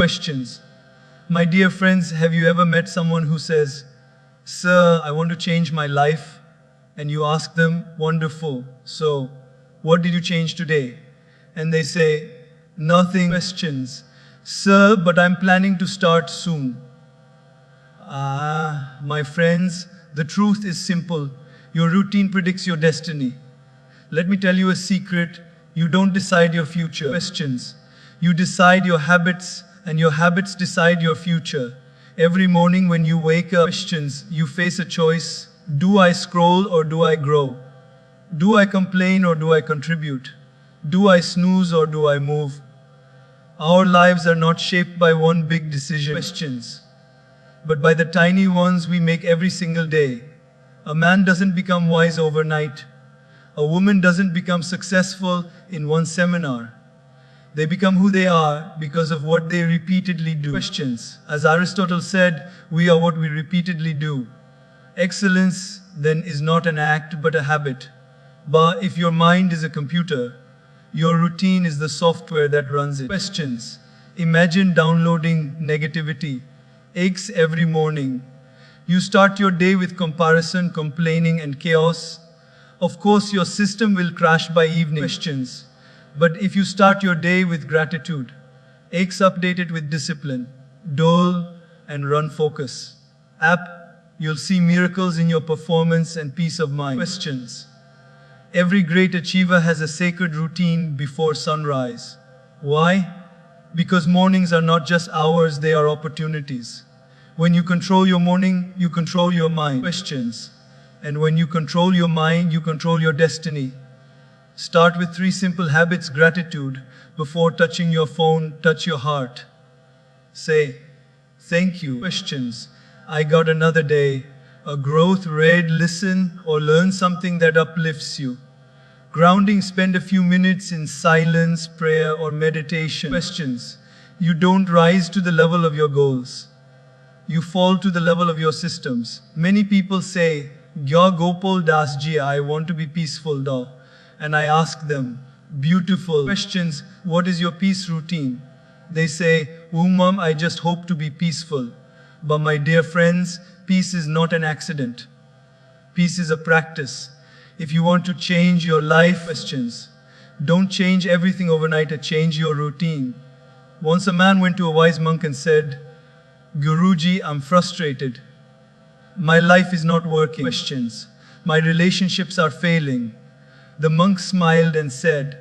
Questions. My dear friends, have you ever met someone who says, "Sir, I want to change my life"? And you ask them, "Wonderful. So, what did you change today?" And they say, "Nothing." Questions. "Sir, but I'm planning to start soon." My friends, the truth is simple. Your routine predicts your destiny. Let me tell you a secret. You don't decide your future. Questions. You decide your habits, and your habits decide your future. Every morning when you wake up, questions, you face a choice. Do I scroll or do I grow? Do I complain or do I contribute? Do I snooze or do I move? Our lives are not shaped by one big decision. Questions. But by the tiny ones we make every single day. A man doesn't become wise overnight. A woman doesn't become successful in one seminar. They become who they are because of what they repeatedly do. Questions. As Aristotle said, we are what we repeatedly do. Excellence, then, is not an act but a habit. But if your mind is a computer, your routine is the software that runs it. Questions. Imagine downloading negativity, aches every morning. You start your day with comparison, complaining, and chaos. Of course, your system will crash by evening. Questions. But if you start your day with gratitude, aches updated with discipline, dole, and run focus, you'll see miracles in your performance and peace of mind. Questions. Every great achiever has a sacred routine before sunrise. Why? Because mornings are not just hours, they are opportunities. When you control your morning, you control your mind. Questions. And when you control your mind, you control your destiny. Start with 3 simple habits. Gratitude. Before touching your phone, touch your heart. Say, "Thank you." Questions. I got another day. A growth. Read, listen, or learn something that uplifts you. Grounding. Spend a few minutes in silence, prayer, or meditation. Questions. You don't rise to the level of your goals. You fall to the level of your systems. Many people say, "Gaur Gopal Das ji, I want to be peaceful though." And I ask them, beautiful. Questions. What is your peace routine? They say, Mom, I just hope to be peaceful." But my dear friends, peace is not an accident. Peace is a practice. If you want to change your life, questions. Don't change everything overnight, change your routine. Once a man went to a wise monk and said, "Guruji, I'm frustrated. My life is not working." Questions. My relationships are failing. The monk smiled and said,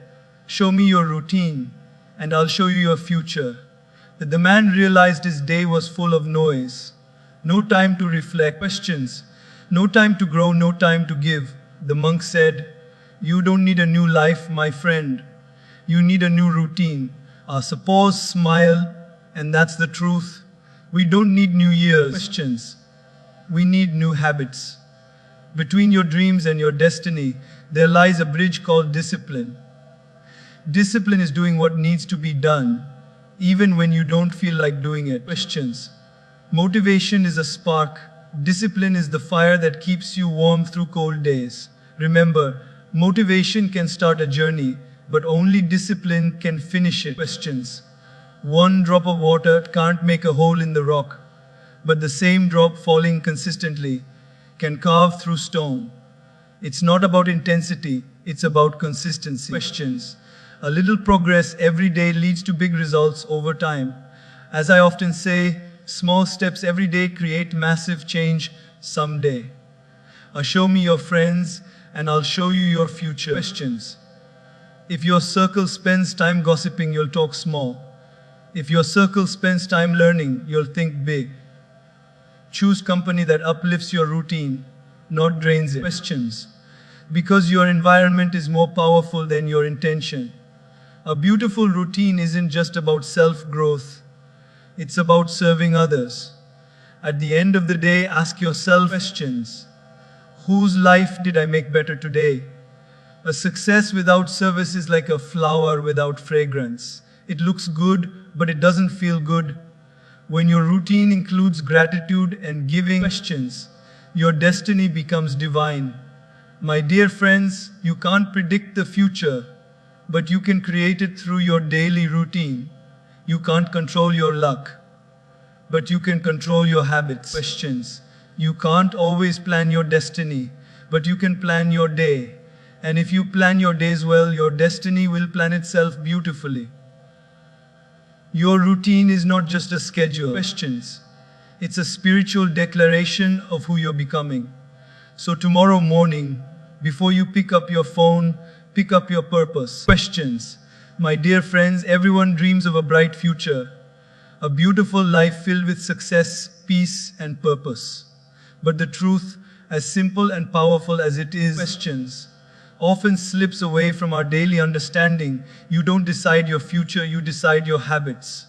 "Show me your routine, and I'll show you your future." But the man realized his day was full of noise. No time to reflect. Questions. No time to grow, no time to give. The monk said, "You don't need a new life, my friend. You need a new routine." Suppose, smile, and that's the truth. We don't need new years. Questions. We need new habits. Between your dreams and your destiny, there lies a bridge called discipline. Discipline is doing what needs to be done, even when you don't feel like doing it. Questions. Motivation is a spark. Discipline is the fire that keeps you warm through cold days. Remember, motivation can start a journey, but only discipline can finish it. Questions. One drop of water can't make a hole in the rock, but the same drop falling consistently can carve through stone. It's not about intensity, it's about consistency. Questions. A little progress every day leads to big results over time. As I often say, small steps every day create massive change someday. Show me your friends, and I'll show you your future. Questions. If your circle spends time gossiping, you'll talk small. If your circle spends time learning, you'll think big. Choose company that uplifts your routine, not drains it. Questions. Because your environment is more powerful than your intention. A beautiful routine isn't just about self-growth. It's about serving others. At the end of the day, ask yourself questions. Whose life did I make better today? A success without service is like a flower without fragrance. It looks good, but it doesn't feel good. When your routine includes gratitude and giving, questions, your destiny becomes divine. My dear friends, you can't predict the future, but you can create it through your daily routine. You can't control your luck, but you can control your habits. Questions. You can't always plan your destiny, but you can plan your day. And if you plan your days well, your destiny will plan itself beautifully. Your routine is not just a schedule. Questions. It's a spiritual declaration of who you're becoming. So tomorrow morning, before you pick up your phone, pick up your purpose. Questions. My dear friends, everyone dreams of a bright future, a beautiful life filled with success, peace, and purpose. But the truth, as simple and powerful as it is, questions, often slips away from our daily understanding. You don't decide your future, you decide your habits.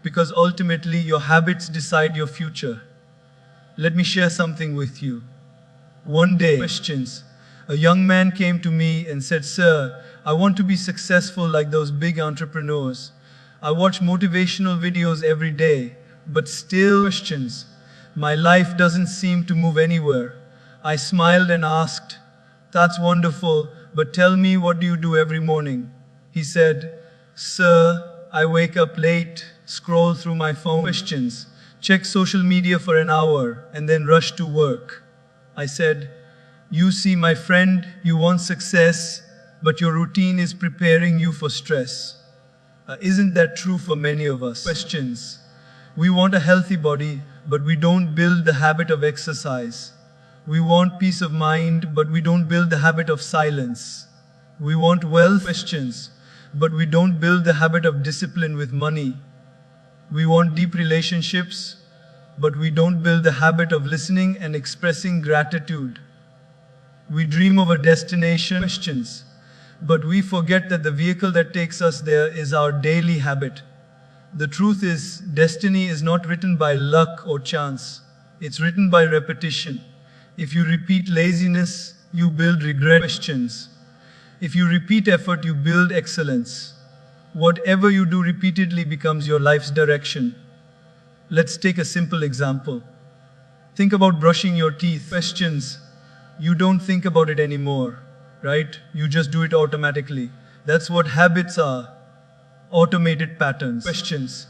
Because ultimately, your habits decide your future. Let me share something with you. One day, questions, a young man came to me and said, "Sir, I want to be successful like those big entrepreneurs. I watch motivational videos every day, but still," questions, "my life doesn't seem to move anywhere." I smiled and asked, "That's wonderful, but tell me, what do you do every morning?" He said, "Sir, I wake up late, scroll through my phone," questions, "check social media for an hour, and then rush to work." I said, "You see, my friend, you want success, but your routine is preparing you for stress." Isn't that true for many of us? Questions. We want a healthy body, but we don't build the habit of exercise. We want peace of mind, but we don't build the habit of silence. We want wealth, questions, but we don't build the habit of discipline with money. We want deep relationships, but we don't build the habit of listening and expressing gratitude. We dream of a destination, questions, but we forget that the vehicle that takes us there is our daily habit. The truth is, destiny is not written by luck or chance. It's written by repetition. If you repeat laziness, you build regret, questions. If you repeat effort, you build excellence. Whatever you do repeatedly becomes your life's direction. Let's take a simple example. Think about brushing your teeth. Questions. You don't think about it anymore, right? You just do it automatically. That's what habits are. Automated patterns. Questions.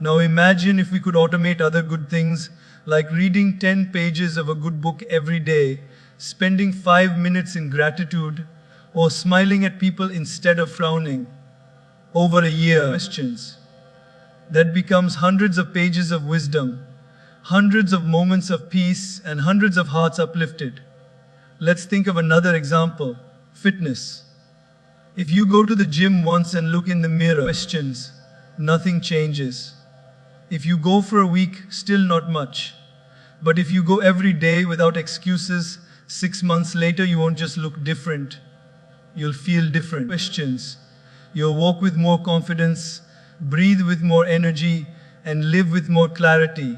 Now imagine if we could automate other good things, like reading 10 pages of a good book every day, spending 5 minutes in gratitude, or smiling at people instead of frowning. Over a year, questions, that becomes hundreds of pages of wisdom, hundreds of moments of peace, and hundreds of hearts uplifted. Let's think of another example, fitness. If you go to the gym once and look in the mirror, questions, nothing changes. If you go for a week, still not much. But if you go every day without excuses, 6 months later you won't just look different, you'll feel different. Questions. You'll walk with more confidence, breathe with more energy, and live with more clarity.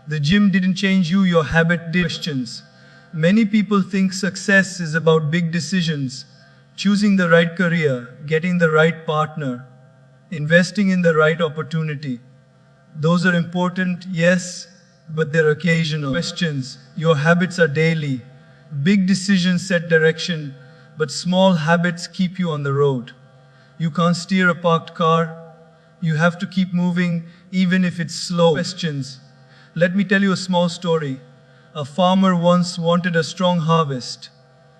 The gym didn't change you, your habit did. Questions. Many people think success is about big decisions, choosing the right career, getting the right partner, investing in the right opportunity. Those are important, yes, but they're occasional. Questions. Your habits are daily. Big decisions set direction, but small habits keep you on the road. You can't steer a parked car. You have to keep moving, even if it's slow. Questions. Let me tell you a small story. A farmer once wanted a strong harvest.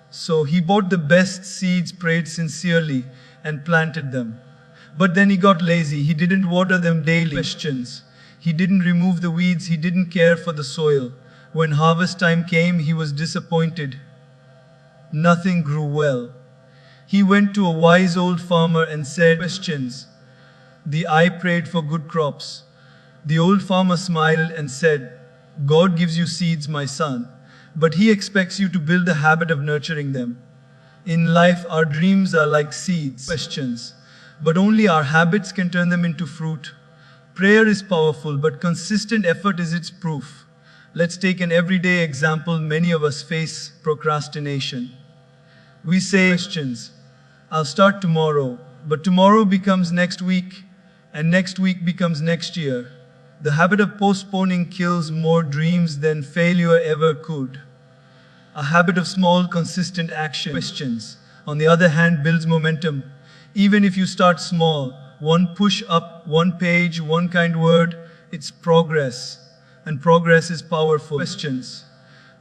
So he bought the best seeds, prayed sincerely, and planted them. But then he got lazy. He didn't water them daily. Questions. He didn't remove the weeds. He didn't care for the soil. When harvest time came, he was disappointed. Nothing grew well. He went to a wise old farmer and said, questions. I prayed for good crops. The old farmer smiled and said, God gives you seeds, my son, but He expects you to build the habit of nurturing them. In life, our dreams are like seeds, questions, but only our habits can turn them into fruit. Prayer is powerful, but consistent effort is its proof. Let's take an everyday example. Many of us face procrastination. We say, questions, I'll start tomorrow, but tomorrow becomes next week, and next week becomes next year. The habit of postponing kills more dreams than failure ever could. A habit of small, consistent action, questions, on the other hand, builds momentum. Even if you start small, one push up, one page, one kind word. It's progress. And progress is powerful. Questions.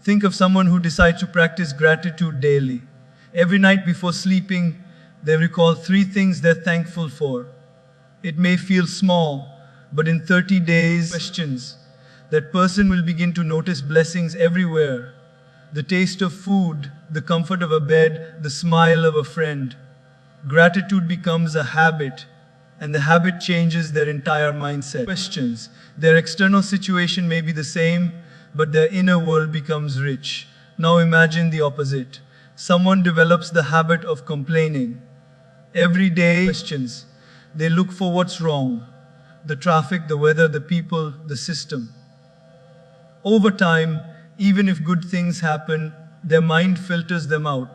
Think of someone who decides to practice gratitude daily. Every night before sleeping, they recall 3 things they're thankful for. It may feel small, but in 30 days, questions, that person will begin to notice blessings everywhere. The taste of food, the comfort of a bed, the smile of a friend. Gratitude becomes a habit, and the habit changes their entire mindset. Questions. Their external situation may be the same, but their inner world becomes rich. Now imagine the opposite. Someone develops the habit of complaining. Every day, questions. They look for what's wrong. The traffic, the weather, the people, the system. Over time, even if good things happen, their mind filters them out.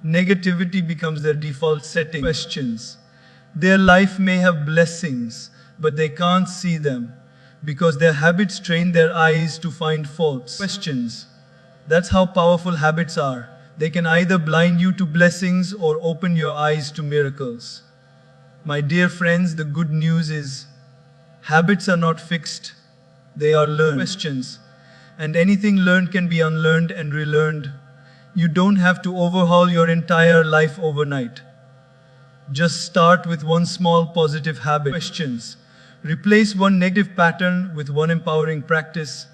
Negativity becomes their default setting. Questions. Their life may have blessings, but they can't see them because their habits train their eyes to find faults. Questions. That's how powerful habits are. They can either blind you to blessings or open your eyes to miracles. My dear friends, the good news is habits are not fixed, they are learned. Questions. And anything learned can be unlearned and relearned. You don't have to overhaul your entire life overnight. Just start with one small positive habit. Questions. Replace one negative pattern with one empowering practice.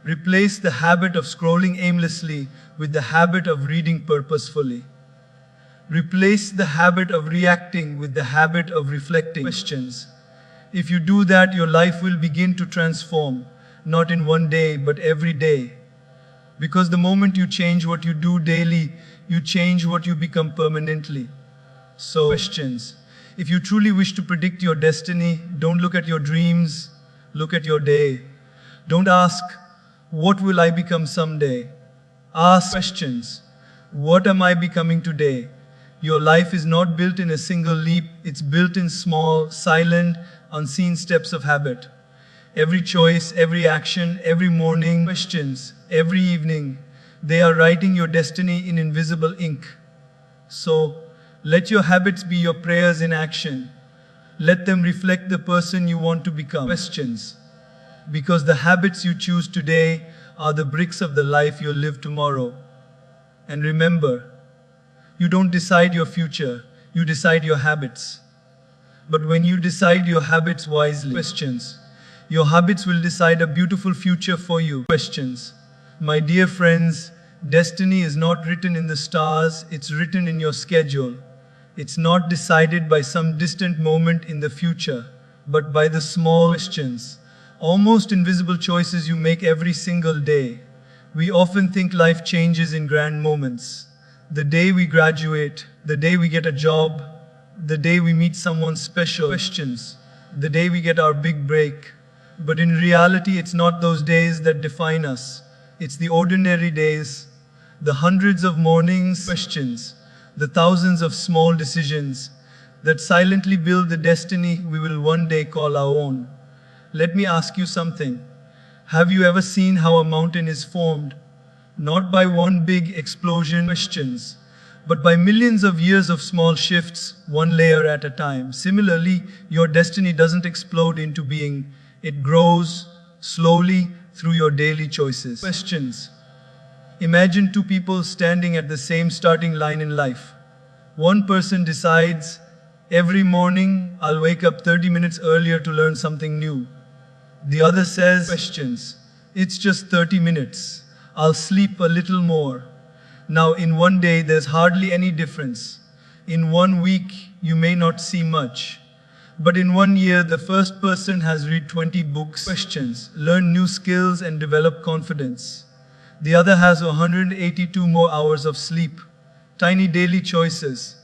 Replace the habit of scrolling aimlessly with the habit of reading purposefully. Replace the habit of reacting with the habit of reflecting. Questions. If you do that, your life will begin to transform, not in one day, but every day. Because the moment you change what you do daily, you change what you become permanently. So, questions. If you truly wish to predict your destiny, don't look at your dreams, look at your day. Don't ask, what will I become someday? Ask questions. What am I becoming today? Your life is not built in a single leap, it's built in small, silent, unseen steps of habit. Every choice, every action, every morning, questions, every evening, they are writing your destiny in invisible ink. So, let your habits be your prayers in action. Let them reflect the person you want to become. Questions. Because the habits you choose today are the bricks of the life you'll live tomorrow. And remember, you don't decide your future, you decide your habits. But when you decide your habits wisely, questions, your habits will decide a beautiful future for you. Questions. My dear friends, destiny is not written in the stars, it's written in your schedule. It's not decided by some distant moment in the future, but by the small questions, almost invisible choices you make every single day. We often think life changes in grand moments. The day we graduate, the day we get a job, the day we meet someone special. Questions. The day we get our big break. But in reality, it's not those days that define us. It's the ordinary days, the hundreds of mornings, questions, the thousands of small decisions that silently build the destiny we will one day call our own. Let me ask you something. Have you ever seen how a mountain is formed? Not by one big explosion, questions, but by millions of years of small shifts, one layer at a time. Similarly, your destiny doesn't explode into being. It grows slowly through your daily choices. Questions. Imagine 2 people standing at the same starting line in life. One person decides, every morning I'll wake up 30 minutes earlier to learn something new. The other says, questions. It's just 30 minutes. I'll sleep a little more. Now in one day there's hardly any difference. In 1 week you may not see much. But in 1 year, the first person has read 20 books, questions, learned new skills and developed confidence. The other has 182 more hours of sleep. Tiny daily choices.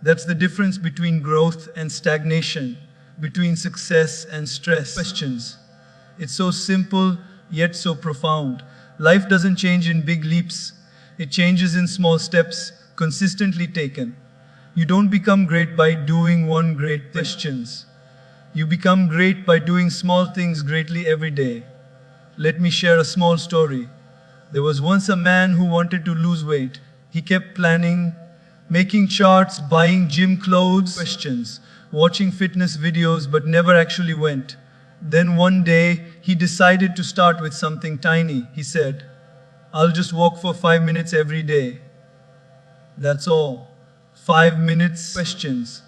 That's the difference between growth and stagnation, between success and stress. Questions. It's so simple, yet so profound. Life doesn't change in big leaps. It changes in small steps, consistently taken. You don't become great by doing one great thing. Questions. You become great by doing small things greatly every day. Let me share a small story. There was once a man who wanted to lose weight. He kept planning, making charts, buying gym clothes. Questions. watching fitness videos but never actually went. Then one day, he decided to start with something tiny. He said, "I'll just walk for 5 minutes every day." That's all. 5 minutes. Questions.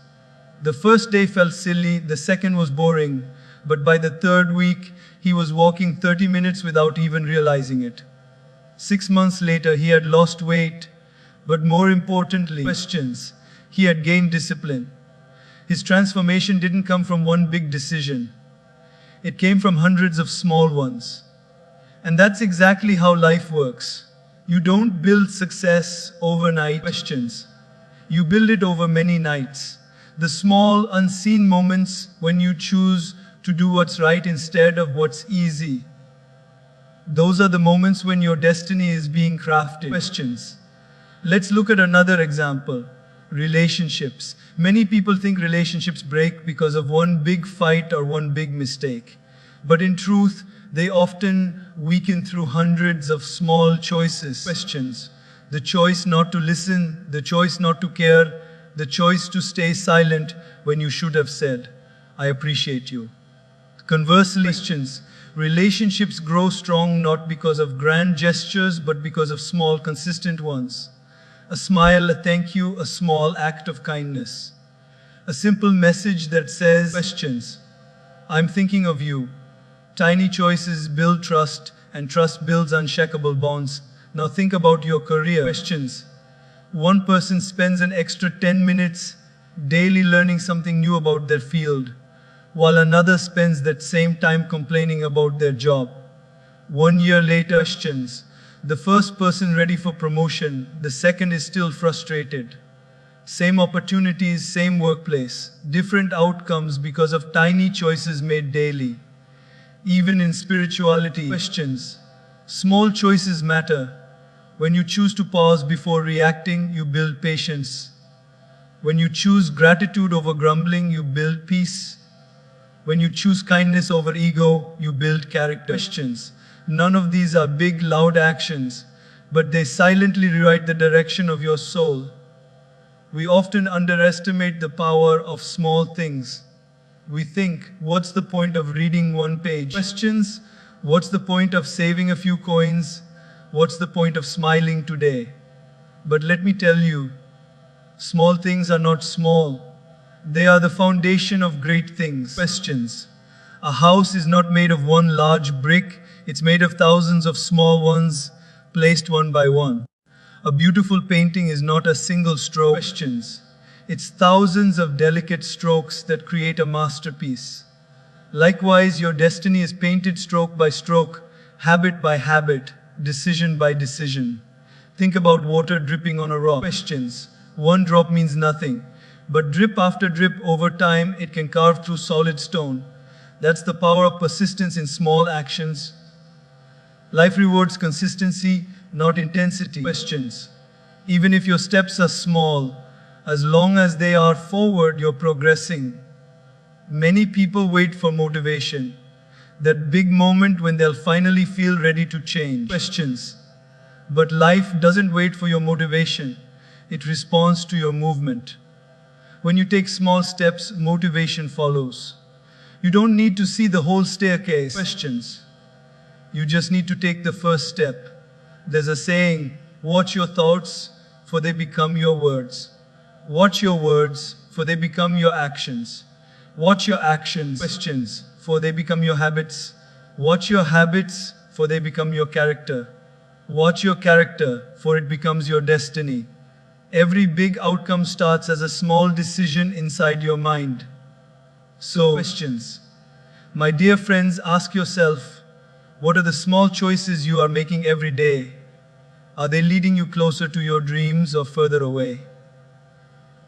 The first day felt silly, the second was boring, but by the third week, he was walking 30 minutes without even realizing it. 6 months later, he had lost weight, but more importantly, questions, he had gained discipline. His transformation didn't come from one big decision. It came from hundreds of small ones. And that's exactly how life works. You don't build success overnight. Questions. You build it over many nights. The small, unseen moments when you choose to do what's right instead of what's easy. Those are the moments when your destiny is being crafted. Questions. Let's look at another example. Relationships. Many people think relationships break because of one big fight or one big mistake. But in truth, they often weaken through hundreds of small choices. Questions. The choice not to listen, the choice not to care, the choice to stay silent when you should have said, "I appreciate you." Conversely, questions. Relationships grow strong not because of grand gestures, but because of small, consistent ones. A smile, a thank you, a small act of kindness. A simple message that says, questions, "I'm thinking of you." Tiny choices build trust, and trust builds unshakable bonds. Now think about your career. Questions. One person spends an extra 10 minutes daily learning something new about their field, while another spends that same time complaining about their job. 1 year later, questions. The first person ready for promotion, the second is still frustrated. Same opportunities, same workplace, different outcomes because of tiny choices made daily. Even in spirituality, questions. Small choices matter. When you choose to pause before reacting, you build patience. When you choose gratitude over grumbling, you build peace. When you choose kindness over ego, you build character. Questions. None of these are big, loud actions, but they silently rewrite the direction of your soul. We often underestimate the power of small things. We think, what's the point of reading one page? Questions. What's the point of saving a few coins? What's the point of smiling today? But let me tell you, small things are not small. They are the foundation of great things. Questions. A house is not made of one large brick, it's made of thousands of small ones, placed one by one. A beautiful painting is not a single stroke. Questions. It's thousands of delicate strokes that create a masterpiece. Likewise, your destiny is painted stroke by stroke, habit by habit, decision by decision. Think about water dripping on a rock. Questions. One drop means nothing, but drip after drip over time, it can carve through solid stone. That's the power of persistence in small actions. Life rewards consistency, not intensity. Questions. Even if your steps are small, as long as they are forward, you're progressing. Many people wait for motivation, that big moment when they'll finally feel ready to change. Questions. But life doesn't wait for your motivation, it responds to your movement. When you take small steps, motivation follows. You don't need to see the whole staircase. Questions. You just need to take the first step. There's a saying, watch your thoughts, for they become your words. Watch your words, for they become your actions. Watch your actions, questions, for they become your habits. Watch your habits, for they become your character. Watch your character, for it becomes your destiny. Every big outcome starts as a small decision inside your mind. So, questions. My dear friends, ask yourself, what are the small choices you are making every day? Are they leading you closer to your dreams or further away?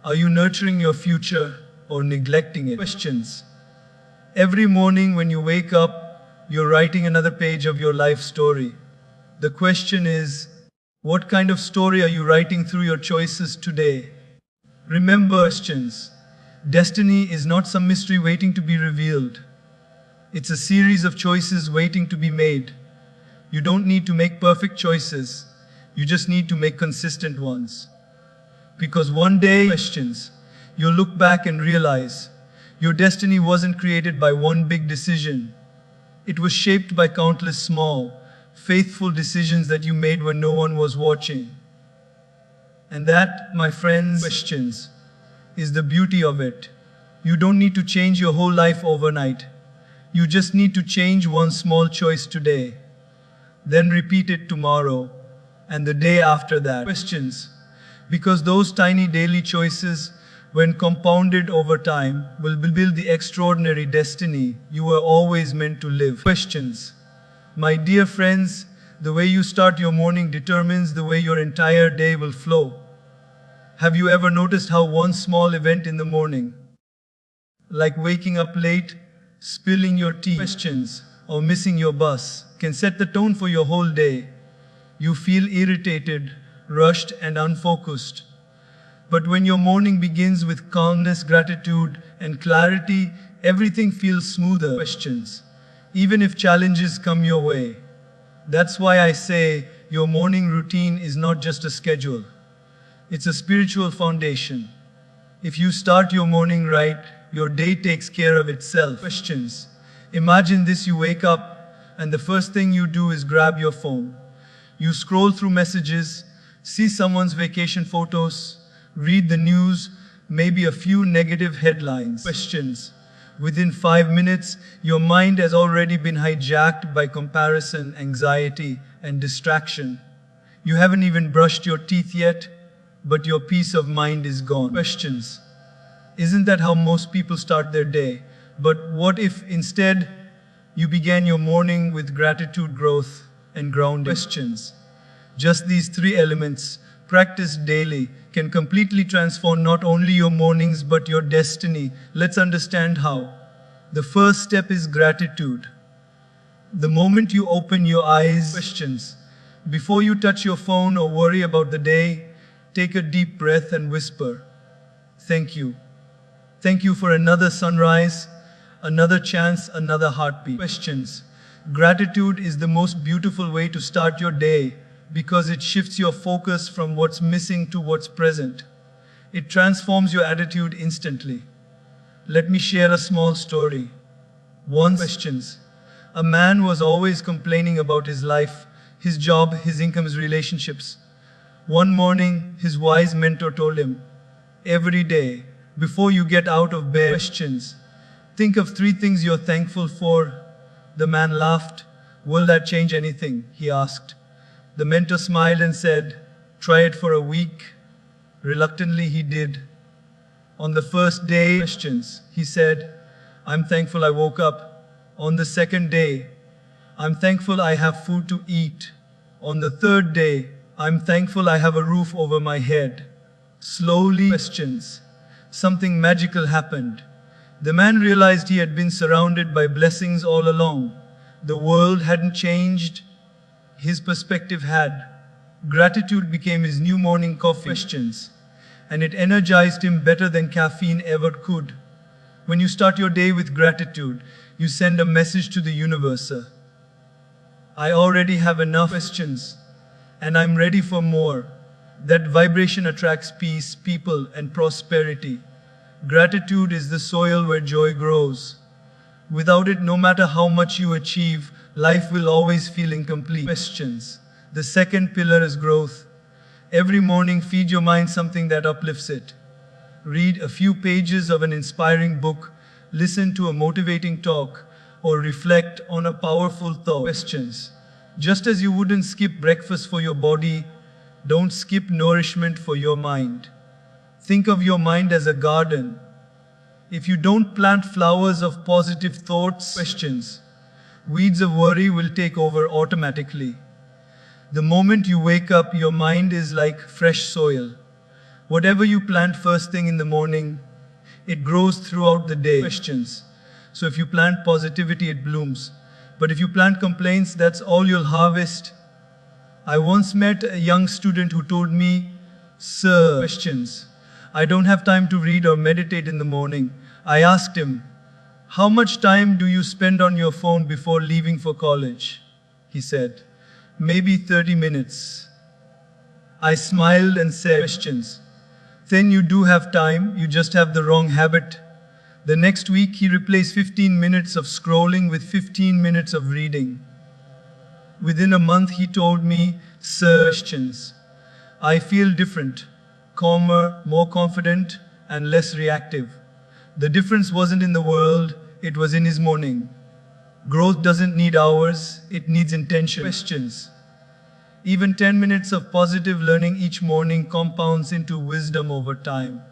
Are you nurturing your future or neglecting it? Questions. Every morning when you wake up, you're writing another page of your life story. The question is, what kind of story are you writing through your choices today? Remember, questions. Destiny is not some mystery waiting to be revealed. It's a series of choices waiting to be made. You don't need to make perfect choices. You just need to make consistent ones. Because one day, questions, you'll look back and realize Your destiny wasn't created by one big decision. It was shaped by countless small, faithful decisions that you made when no one was watching. And that, my friends, questions, is the beauty of it. You don't need to change your whole life overnight. You just need to change one small choice today. Then repeat it tomorrow and the day after that. Questions. Because those tiny daily choices, when compounded over time, will build the extraordinary destiny you were always meant to live. Questions. My dear friends, the way you start your morning determines the way your entire day will flow. Have you ever noticed how one small event in the morning, like waking up late, spilling your tea, questions, or missing your bus, can set the tone for your whole day? You feel irritated, rushed, and unfocused. But when your morning begins with calmness, gratitude, and clarity, everything feels smoother. Questions, even if challenges come your way. That's why I say your morning routine is not just a schedule. It's a spiritual foundation. If you start your morning right, your day takes care of itself. Questions. Imagine this: you wake up and the first thing you do is grab your phone. You scroll through messages, see someone's vacation photos, read the news, maybe a few negative headlines. Questions. Within 5 minutes, your mind has already been hijacked by comparison, anxiety, and distraction. You haven't even brushed your teeth yet, but your peace of mind is gone. Questions. Isn't that how most people start their day? But what if instead you began your morning with gratitude, growth, and grounding? Questions. Just these 3 elements, practiced daily, can completely transform not only your mornings but your destiny. Let's understand how. The first step is gratitude. The moment you open your eyes, questions. Before you touch your phone or worry about the day, take a deep breath and whisper, "Thank you. Thank you for another sunrise, another chance, another heartbeat." Questions. Gratitude is the most beautiful way to start your day because it shifts your focus from what's missing to what's present. It transforms your attitude instantly. Let me share a small story. Once, questions. A man was always complaining about his life, his job, his income, his relationships. One morning, his wise mentor told him, "Every day, before you get out of bed, questions. Think of 3 things you're thankful for." The man laughed. "Will that change anything?" he asked. The mentor smiled and said, "Try it for a week." Reluctantly, he did. On the first day, questions, he said, "I'm thankful I woke up." On the second day, "I'm thankful I have food to eat." On the third day, "I'm thankful I have a roof over my head." Slowly, questions, something magical happened. The man realized he had been surrounded by blessings all along. The world hadn't changed. His perspective had. Gratitude became his new morning coffee. Questions, and it energized him better than caffeine ever could. When you start your day with gratitude, you send a message to the universe. I already have enough. Questions, and I'm ready for more. That vibration attracts peace, people, and prosperity. Gratitude is the soil where joy grows. Without it, no matter how much you achieve, life will always feel incomplete. Questions. The second pillar is growth. Every morning, feed your mind something that uplifts it. Read a few pages of an inspiring book, listen to a motivating talk, or reflect on a powerful thought. Questions. Just as you wouldn't skip breakfast for your body, don't skip nourishment for your mind. Think of your mind as a garden. If you don't plant flowers of positive thoughts, questions, weeds of worry will take over automatically. The moment you wake up, your mind is like fresh soil. Whatever you plant first thing in the morning, it grows throughout the day. Questions. So if you plant positivity, it blooms. But if you plant complaints, that's all you'll harvest. I once met a young student who told me, "Sir, questions. I don't have time to read or meditate in the morning." I asked him, "How much time do you spend on your phone before leaving for college?" He said, "Maybe 30 minutes. I smiled and said, "Questions. Then you do have time, you just have the wrong habit." The next week, he replaced 15 minutes of scrolling with 15 minutes of reading. Within a month, he told me, "Sir, questions. I feel different, calmer, more confident, and less reactive." The difference wasn't in the world, it was in his morning. Growth doesn't need hours, it needs intention. Questions. Even 10 minutes of positive learning each morning compounds into wisdom over time.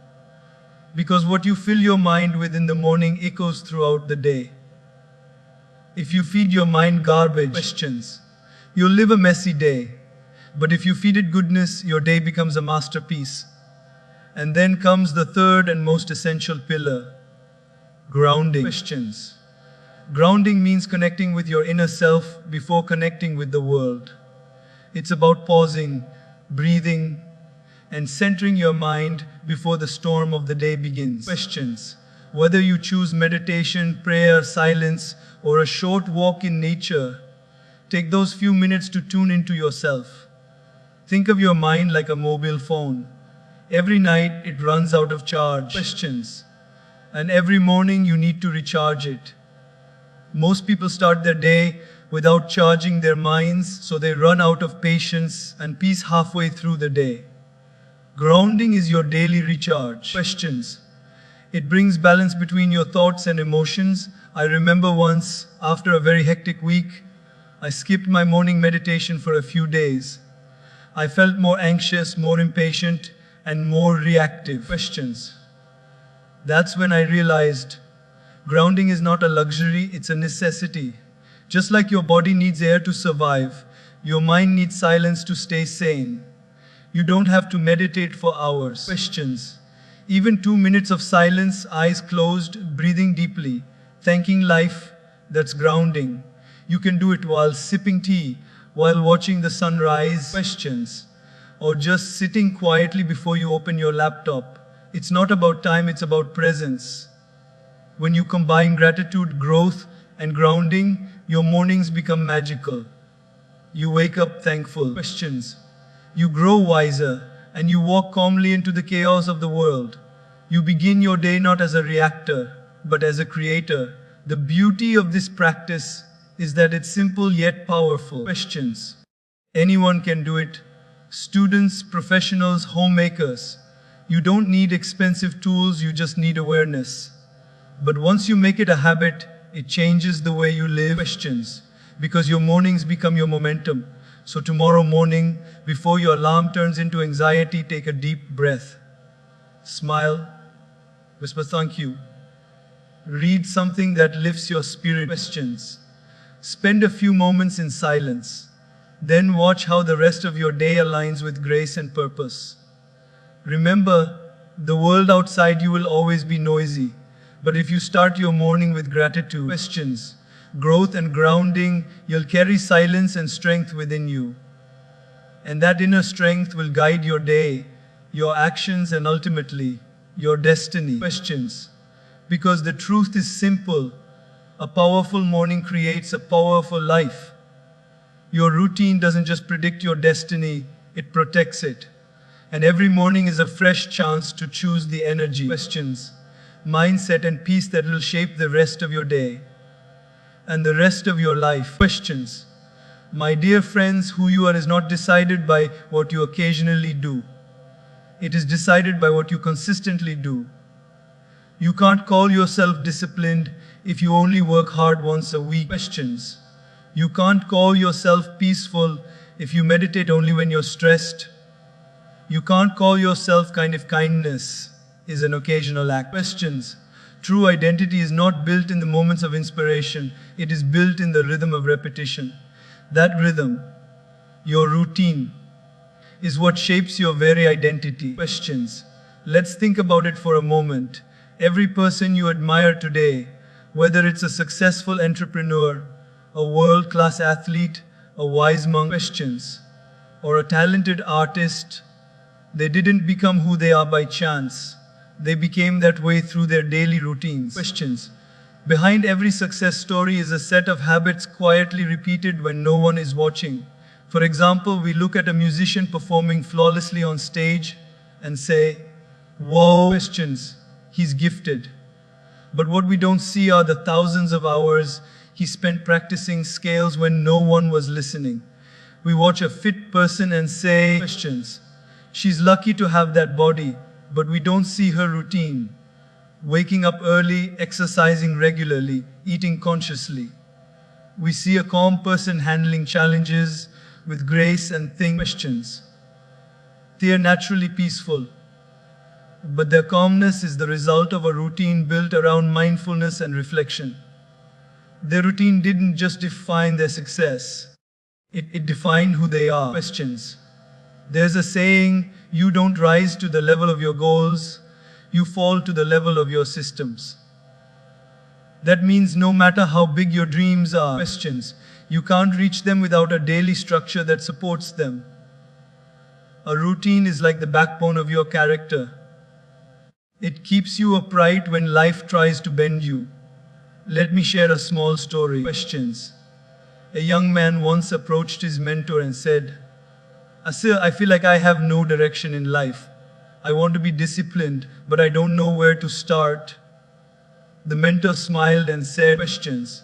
Because what you fill your mind with in the morning echoes throughout the day. If you feed your mind garbage, questions, you'll live a messy day. But if you feed it goodness, your day becomes a masterpiece. And then comes the third and most essential pillar, grounding. Questions. Grounding means connecting with your inner self before connecting with the world. It's about pausing, breathing, and centering your mind before the storm of the day begins. Questions. Whether you choose meditation, prayer, silence, or a short walk in nature, take those few minutes to tune into yourself. Think of your mind like a mobile phone. Every night it runs out of charge. Questions. And every morning you need to recharge it. Most people start their day without charging their minds, so they run out of patience and peace halfway through the day. Grounding is your daily recharge. Questions. It brings balance between your thoughts and emotions. I remember once, after a very hectic week, I skipped my morning meditation for a few days. I felt more anxious, more impatient, and more reactive. Questions. That's when I realized grounding is not a luxury, it's a necessity. Just like your body needs air to survive, your mind needs silence to stay sane. You don't have to meditate for hours. Questions. Even 2 minutes of silence, eyes closed, breathing deeply, thanking life, that's grounding. You can do it while sipping tea, while watching the sunrise. Questions. Or just sitting quietly before you open your laptop. It's not about time, it's about presence. When you combine gratitude, growth, and grounding, your mornings become magical. You wake up thankful. Questions. You grow wiser, and you walk calmly into the chaos of the world. You begin your day not as a reactor, but as a creator. The beauty of this practice is that it's simple yet powerful. Questions. Anyone can do it. Students, professionals, homemakers. You don't need expensive tools, you just need awareness. But once you make it a habit, it changes the way you live. Questions. Because your mornings become your momentum. So tomorrow morning, before your alarm turns into anxiety, take a deep breath. Smile. Whisper thank you. Read something that lifts your spirit. Questions. Spend a few moments in silence. Then watch how the rest of your day aligns with grace and purpose. Remember, the world outside you will always be noisy. But if you start your morning with gratitude, questions, growth and grounding, you'll carry silence and strength within you. And that inner strength will guide your day, your actions, and ultimately, your destiny. Questions. Because the truth is simple. A powerful morning creates a powerful life. Your routine doesn't just predict your destiny, it protects it. And every morning is a fresh chance to choose the energy, questions, mindset, and peace that will shape the rest of your day and the rest of your life. Questions. My dear friends, who you are is not decided by what you occasionally do. It is decided by what you consistently do. You can't call yourself disciplined if you only work hard once a week. Questions. You can't call yourself peaceful if you meditate only when you're stressed. You can't call yourself kind if kindness is an occasional act. Questions. True identity is not built in the moments of inspiration, it is built in the rhythm of repetition. That rhythm, your routine, is what shapes your very identity. Questions. Let's think about it for a moment. Every person you admire today, whether it's a successful entrepreneur, a world-class athlete, a wise monk, questions, or a talented artist, they didn't become who they are by chance. They became that way through their daily routines. Questions. Behind every success story is a set of habits quietly repeated when no one is watching. For example, we look at a musician performing flawlessly on stage and say, "Whoa, questions, he's gifted." But what we don't see are the thousands of hours he spent practicing scales when no one was listening. We watch a fit person and say, questions. She's lucky to have that body, but we don't see her routine. Waking up early, exercising regularly, eating consciously. We see a calm person handling challenges with grace and think questions. They are naturally peaceful, but their calmness is the result of a routine built around mindfulness and reflection. Their routine didn't just define their success, it defined who they are. Questions. There's a saying, you don't rise to the level of your goals, you fall to the level of your systems. That means no matter how big your dreams are, questions, you can't reach them without a daily structure that supports them. A routine is like the backbone of your character. It keeps you upright when life tries to bend you. Let me share a small story. Questions. A young man once approached his mentor and said, "Sir, I feel like I have no direction in life. I want to be disciplined, but I don't know where to start." The mentor smiled and said, questions.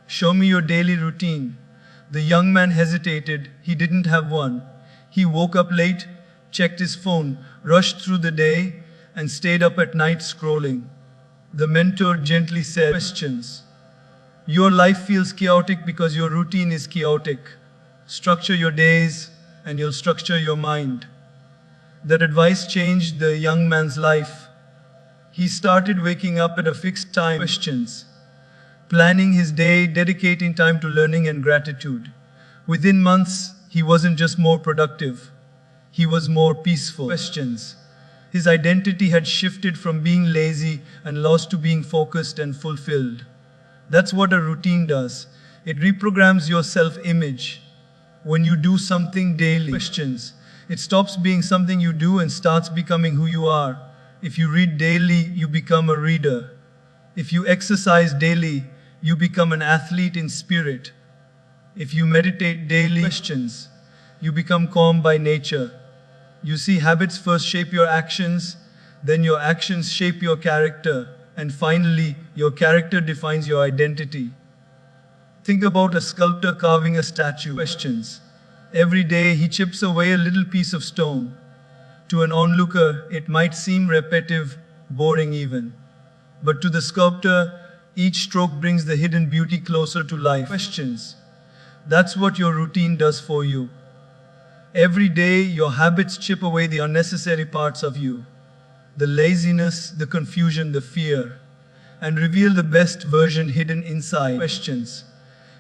"Show me your daily routine." The young man hesitated. He didn't have one. He woke up late, checked his phone, rushed through the day, and stayed up at night scrolling. The mentor gently said, questions. Your life feels chaotic because your routine is chaotic. Structure your days and you'll structure your mind. That advice changed the young man's life. He started waking up at a fixed time, questions, planning his day, dedicating time to learning and gratitude. Within months, he wasn't just more productive, he was more peaceful. Questions. His identity had shifted from being lazy and lost to being focused and fulfilled. That's what a routine does. It reprograms your self-image. When you do something daily, questions, it stops being something you do and starts becoming who you are. If you read daily, you become a reader. If you exercise daily, you become an athlete in spirit. If you meditate daily, questions, you become calm by nature. You see, habits first shape your actions, then your actions shape your character, and finally, your character defines your identity. Think about a sculptor carving a statue. Questions. Every day he chips away a little piece of stone. To an onlooker, it might seem repetitive, boring even. But to the sculptor, each stroke brings the hidden beauty closer to life. Questions. That's what your routine does for you. Every day, your habits chip away the unnecessary parts of you. The laziness, the confusion, the fear, and reveal the best version hidden inside. Questions.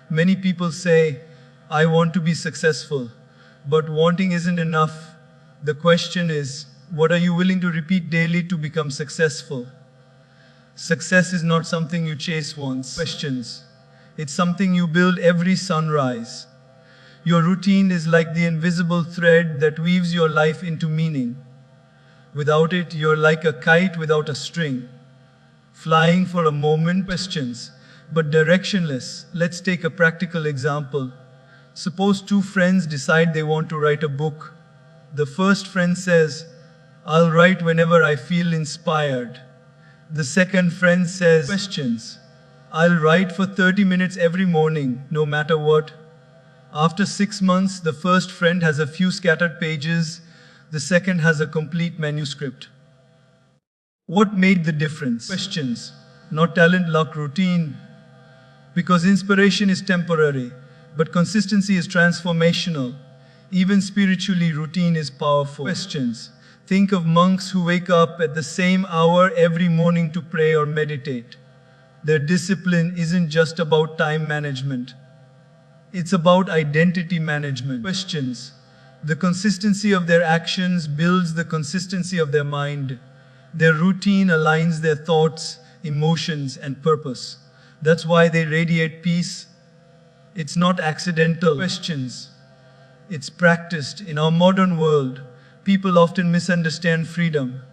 Many people say, I want to be successful, but wanting isn't enough. The question is, what are you willing to repeat daily to become successful? Success is not something you chase once. Questions. It's something you build every sunrise. Your routine is like the invisible thread that weaves your life into meaning. Without it, you're like a kite without a string, flying for a moment, questions, but directionless. Let's take a practical example. Suppose two friends decide they want to write a book. The first friend says, I'll write whenever I feel inspired. The second friend says, questions, I'll write for 30 minutes every morning, no matter what. After 6 months, the first friend has a few scattered pages, the second has a complete manuscript. What made the difference? Questions. Not talent, luck, routine. Because inspiration is temporary, but consistency is transformational. Even spiritually, routine is powerful. Questions. Think of monks who wake up at the same hour every morning to pray or meditate. Their discipline isn't just about time management. It's about identity management. Questions. The consistency of their actions builds the consistency of their mind. Their routine aligns their thoughts, emotions, and purpose. That's why they radiate peace. It's not accidental. Questions. It's practiced. In our modern world, people often misunderstand freedom.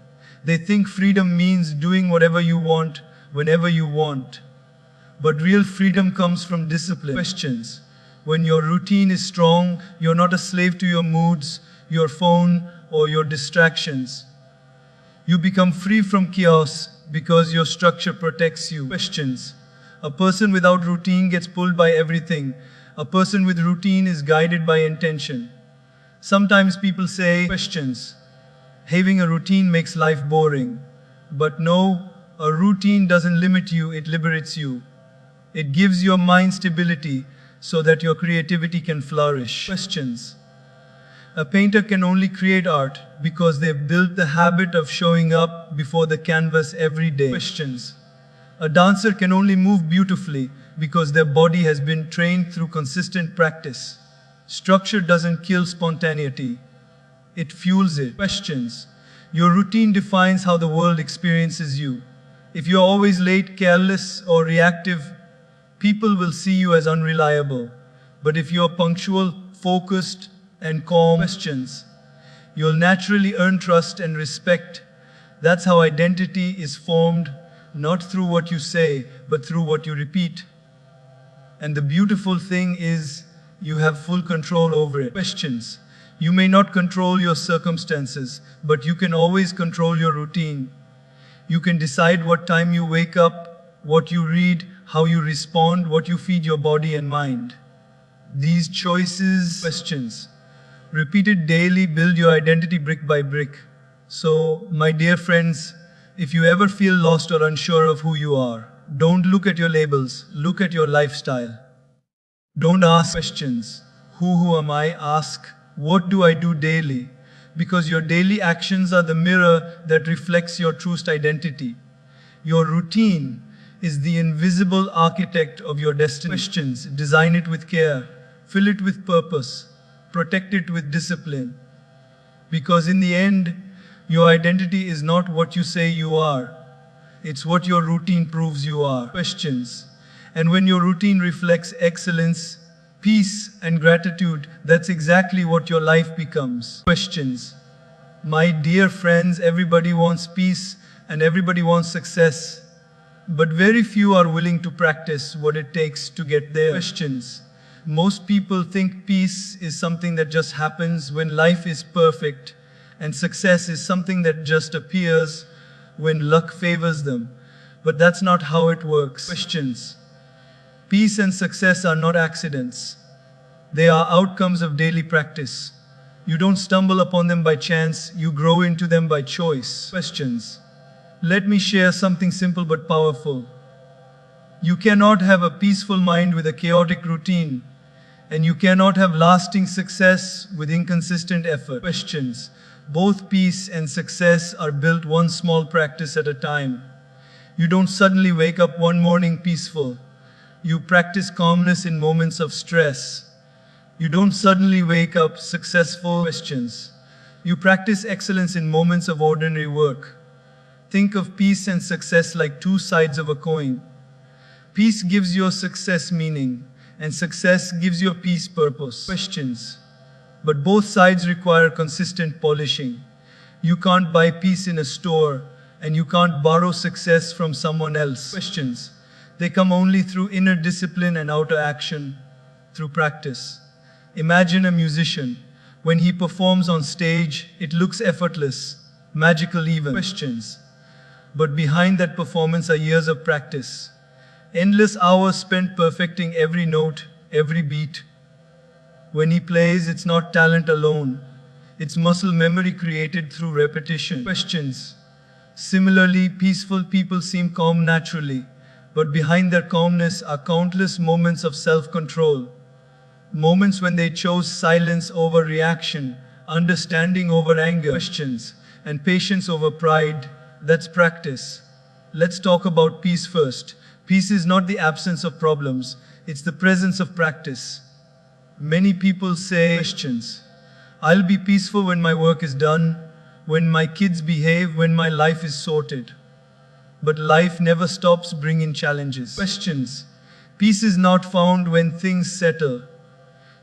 They think freedom means doing whatever you want, whenever you want. But real freedom comes from discipline. Questions. When your routine is strong, you're not a slave to your moods, your phone, or your distractions. You become free from chaos, because your structure protects you. Questions. A person without routine gets pulled by everything. A person with routine is guided by intention. Sometimes people say, questions. Having a routine makes life boring. But no, a routine doesn't limit you, it liberates you. It gives your mind stability so that your creativity can flourish. Questions. A painter can only create art because they've built the habit of showing up before the canvas every day. Questions. A dancer can only move beautifully because their body has been trained through consistent practice. Structure doesn't kill spontaneity, it fuels it. Questions. Your routine defines how the world experiences you. If you're always late, careless, or reactive, people will see you as unreliable. But if you're punctual, focused, and calm, questions, you'll naturally earn trust and respect. That's how identity is formed, not through what you say, but through what you repeat. And the beautiful thing is, you have full control over it. Questions. You may not control your circumstances, but you can always control your routine. You can decide what time you wake up, what you read, how you respond, what you feed your body and mind. These choices, questions, repeated daily, build your identity brick by brick. So, my dear friends, if you ever feel lost or unsure of who you are, don't look at your labels, look at your lifestyle. Don't ask questions. Who am I? Ask, what do I do daily? Because your daily actions are the mirror that reflects your truest identity. Your routine is the invisible architect of your destiny. Questions, design it with care, fill it with purpose, protect it with discipline. Because in the end, your identity is not what you say you are. It's what your routine proves you are. Questions. And when your routine reflects excellence, peace, and gratitude, that's exactly what your life becomes. Questions. My dear friends, everybody wants peace and everybody wants success. But very few are willing to practice what it takes to get there. Questions. Most people think peace is something that just happens when life is perfect, and success is something that just appears when luck favors them. But that's not how it works. Questions. Peace and success are not accidents. They are outcomes of daily practice. You don't stumble upon them by chance, you grow into them by choice. Questions. Let me share something simple but powerful. You cannot have a peaceful mind with a chaotic routine, and you cannot have lasting success with inconsistent effort. Questions. Both peace and success are built one small practice at a time. You don't suddenly wake up one morning peaceful. You practice calmness in moments of stress. You don't suddenly wake up successful. Questions. You practice excellence in moments of ordinary work. Think of peace and success like two sides of a coin. Peace gives your success meaning, and success gives your peace purpose. Questions. But both sides require consistent polishing. You can't buy peace in a store, and you can't borrow success from someone else. Questions. They come only through inner discipline and outer action, through practice. Imagine a musician. When he performs on stage, it looks effortless, magical even. Questions. But behind that performance are years of practice. Endless hours spent perfecting every note, every beat. When he plays, it's not talent alone. It's muscle memory created through repetition. Questions. Similarly, peaceful people seem calm naturally, but behind their calmness are countless moments of self-control. Moments when they chose silence over reaction, understanding over anger, questions, and patience over pride. That's practice. Let's talk about peace first. Peace is not the absence of problems, it's the presence of practice. Many people say, questions. I'll be peaceful when my work is done, when my kids behave, when my life is sorted. But life never stops bringing challenges. Questions. Peace is not found when things settle.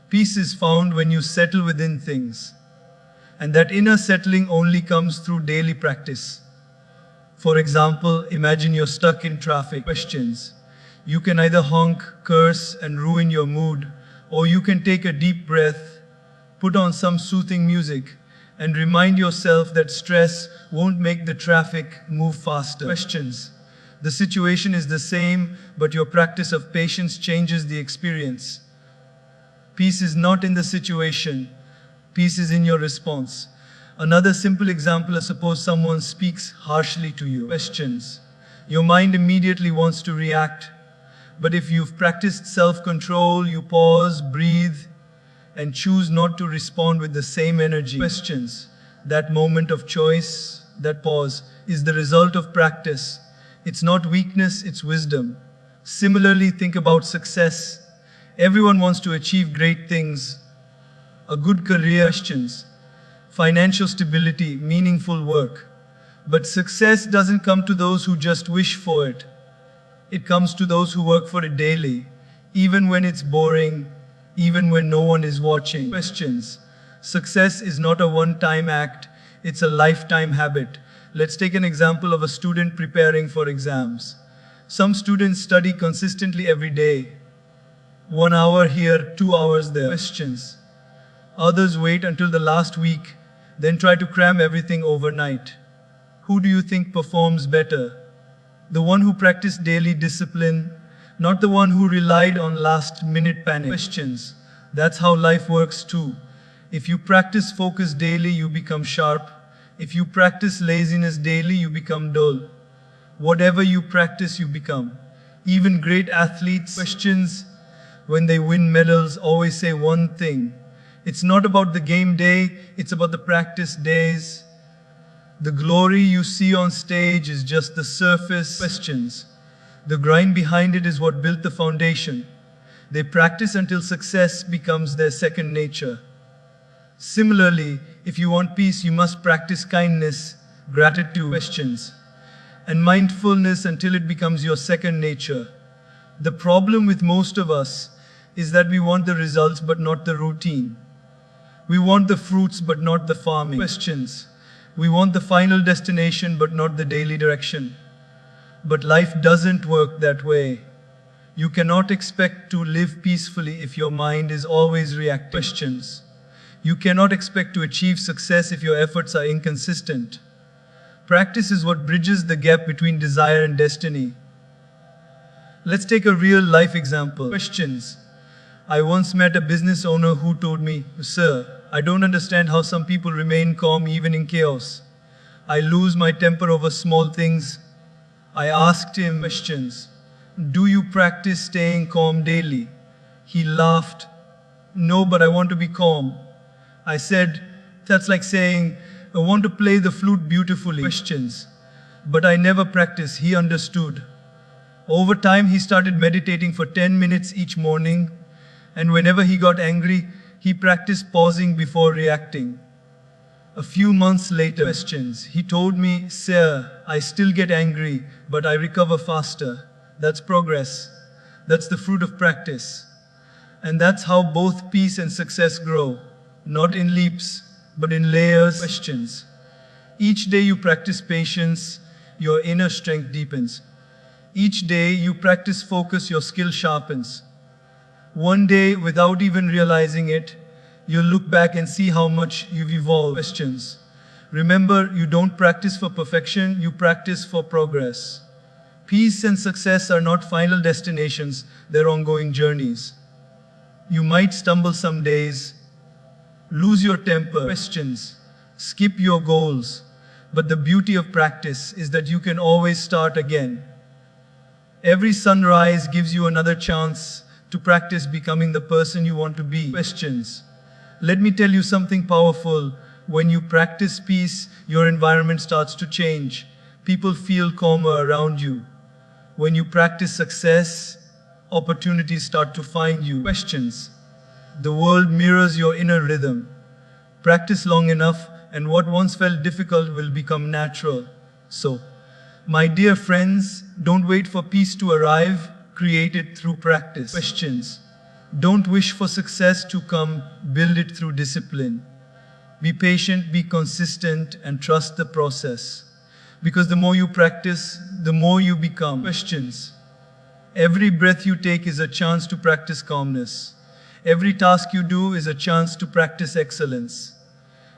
Peace is found when you settle within things. And that inner settling only comes through daily practice. For example, imagine you're stuck in traffic. Questions. You can either honk, curse, and ruin your mood, or you can take a deep breath, put on some soothing music, and remind yourself that stress won't make the traffic move faster. Questions. The situation is the same, but your practice of patience changes the experience. Peace is not in the situation, peace is in your response. Another simple example is, suppose someone speaks harshly to you. Questions. Your mind immediately wants to react, but if you've practiced self-control, you pause, breathe, and choose not to respond with the same energy. Questions. That moment of choice, that pause, is the result of practice. It's not weakness, it's wisdom. Similarly, think about success. Everyone wants to achieve great things. A good career, questions. Financial stability, meaningful work. But success doesn't come to those who just wish for it. It comes to those who work for it daily, even when it's boring, even when no one is watching. Questions. Success is not a one-time act, it's a lifetime habit. Let's take an example of a student preparing for exams. Some students study consistently every day. 1 hour here, 2 hours there. Questions. Others wait until the last week, then try to cram everything overnight. Who do you think performs better? The one who practiced daily discipline, not the one who relied on last-minute panic. Questions. That's how life works too. If you practice focus daily, you become sharp. If you practice laziness daily, you become dull. Whatever you practice, you become. Even great athletes, questions, when they win medals, always say one thing. It's not about the game day, it's about the practice days. The glory you see on stage is just the surface. Questions. The grind behind it is what built the foundation. They practice until success becomes their second nature. Similarly, if you want peace, you must practice kindness, gratitude, questions, and mindfulness until it becomes your second nature. The problem with most of us is that we want the results but not the routine. We want the fruits but not the farming. Questions. We want the final destination but not the daily direction. But life doesn't work that way. You cannot expect to live peacefully if your mind is always reacting. Questions. You cannot expect to achieve success if your efforts are inconsistent. Practice is what bridges the gap between desire and destiny. Let's take a real life example. Questions. I once met a business owner who told me, "Sir, I don't understand how some people remain calm even in chaos. I lose my temper over small things." I asked him, questions. Do you practice staying calm daily? He laughed. No, but I want to be calm. I said, that's like saying, I want to play the flute beautifully. Questions. But I never practice. He understood. Over time, he started meditating for 10 minutes each morning, and whenever he got angry, he practiced pausing before reacting. A few months later, questions. He told me, "Sir, I still get angry, but I recover faster." That's progress. That's the fruit of practice. And that's how both peace and success grow. Not in leaps, but in layers. Questions. Each day you practice patience, your inner strength deepens. Each day you practice focus, your skill sharpens. One day, without even realizing it, you'll look back and see how much you've evolved. Questions. Remember, you don't practice for perfection, you practice for progress. Peace and success are not final destinations, they're ongoing journeys. You might stumble some days, lose your temper, questions, skip your goals, but the beauty of practice is that you can always start again. Every sunrise gives you another chance to practice becoming the person you want to be. Questions. Let me tell you something powerful. When you practice peace, your environment starts to change. People feel calmer around you. When you practice success, opportunities start to find you. Questions. The world mirrors your inner rhythm. Practice long enough, and what once felt difficult will become natural. So, my dear friends, don't wait for peace to arrive. Create it through practice. Questions. Don't wish for success to come, build it through discipline. Be patient, be consistent, and trust the process. Because the more you practice, the more you become. Questions. Every breath you take is a chance to practice calmness. Every task you do is a chance to practice excellence.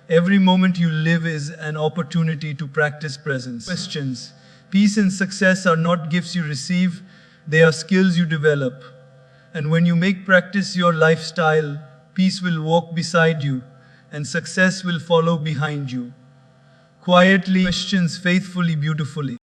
Every moment you live is an opportunity to practice presence. Questions. Peace and success are not gifts you receive, they are skills you develop. And when you make practice your lifestyle, peace will walk beside you, and success will follow behind you. Quietly, questions faithfully, beautifully.